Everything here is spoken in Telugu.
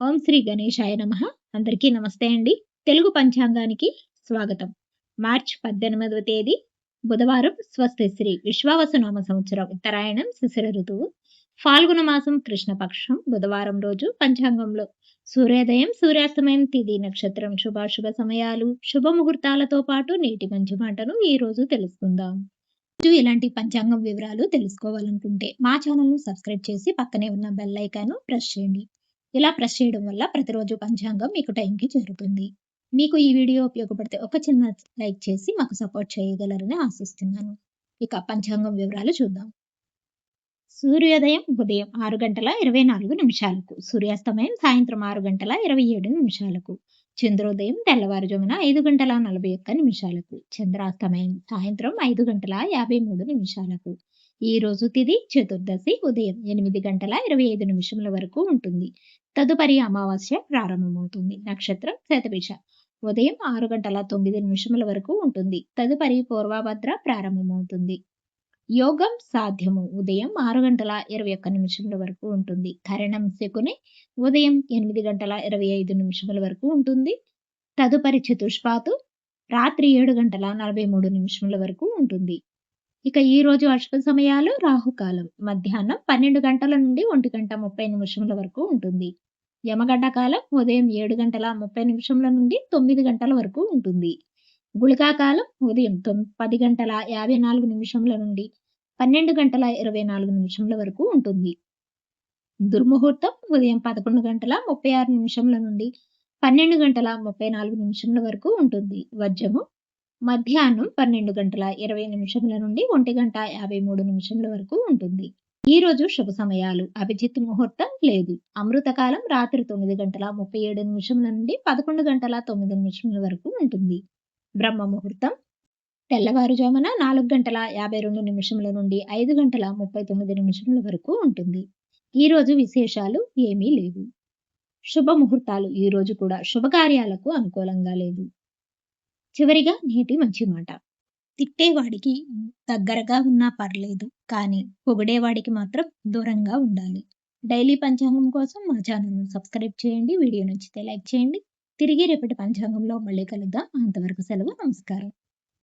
ఓం శ్రీ గణేశాయ నమః. అందరికీ నమస్తే అండి. తెలుగు పంచాంగానికి స్వాగతం. మార్చ్ 18వ తేదీ బుధవారం, స్వస్తి శ్రీ విశ్వావసునామ సంవత్సరం, ఉత్తరాయణం, శిశిర ఋతువు, ఫాల్గుణ మాసం, కృష్ణపక్షం, బుధవారం రోజు పంచాంగంలో సూర్యోదయం, సూర్యాస్తమయం, తిథి, నక్షత్రం, శుభాశుభ సమయాలు, శుభముహూర్తాలతో పాటు నేటి మంచి మాటను ఈ రోజు తెలుసుకుందాం. రోజు ఇలాంటి పంచాంగం వివరాలు తెలుసుకోవాలనుకుంటే మా ఛానల్ను సబ్స్క్రైబ్ చేసి పక్కనే ఉన్న బెల్ ఐకాన్ ప్రెస్ చేయండి. ఇలా ప్రెస్ చేయడం వల్ల ప్రతిరోజు పంచాంగం మీకు టైంకి చేరుతుంది. మీకు ఈ వీడియో ఉపయోగపడితే ఒక చిన్న లైక్ చేసి మాకు సపోర్ట్ చేయగలరని ఆశిస్తున్నాను. ఇక పంచాంగం వివరాలు చూద్దాం. సూర్యోదయం ఉదయం 6:24 సూర్యాస్తమయం సాయంత్రం 6:27 చంద్రోదయం తెల్లవారుజామున 5:41 చంద్రాస్తమయం సాయంత్రం 5:53 ఈ రోజు తిథి చతుర్దశి ఉదయం 8:25 వరకు ఉంటుంది. తదుపరి అమావాస్య ప్రారంభమవుతుంది. నక్షత్రం శతభిష ఉదయం 6:09 వరకు ఉంటుంది. తదుపరి పూర్వభద్ర ప్రారంభమవుతుంది. యోగం సాధ్యము ఉదయం 6:21 వరకు ఉంటుంది. కరణం శకుని ఉదయం 8:25 వరకు ఉంటుంది. తదుపరి చతుష్పాతు రాత్రి 7:43 వరకు ఉంటుంది. ఇక ఈ రోజు అశుభ సమయాలు రాహుకాలం మధ్యాహ్నం 12 గంటల నుండి 1:30 వరకు ఉంటుంది. యమగంట కాలం ఉదయం 7:30 నుండి 9 గంటల వరకు ఉంటుంది. గుళికా కాలం ఉదయం 10:54 నుండి 12:24 వరకు ఉంటుంది. దుర్ముహూర్తం ఉదయం 11:36 నుండి 12:34 వరకు ఉంటుంది. వజ్రము మధ్యాహ్నం 12:20 నుండి 1:53 వరకు ఉంటుంది. ఈ రోజు శుభ సమయాలు అభిజిత్ ముహూర్తం లేదు. అమృతకాలం రాత్రి 9:37 నుండి 11:09 వరకు ఉంటుంది. బ్రహ్మ ముహూర్తం తెల్లవారుజామున 4:52 నుండి 5:39 వరకు ఉంటుంది. ఈ రోజు విశేషాలు ఏమీ లేవు. శుభ ముహూర్తాలు ఈ రోజు కూడా శుభకార్యాలకు అనుకూలంగా లేదు. చివరిగా నేటి మంచి మాట. తిట్టేవాడికి దగ్గరగా ఉన్నా పర్లేదు, కానీ పొగిడేవాడికి మాత్రం దూరంగా ఉండాలి. డైలీ పంచాంగం కోసం మా ఛానల్ను సబ్స్క్రైబ్ చేయండి. వీడియో నచ్చితే లైక్ చేయండి. తిరిగి రేపటి పంచాంగంలో మళ్ళీ కలుద్దాం. అంతవరకు సెలవు. నమస్కారం.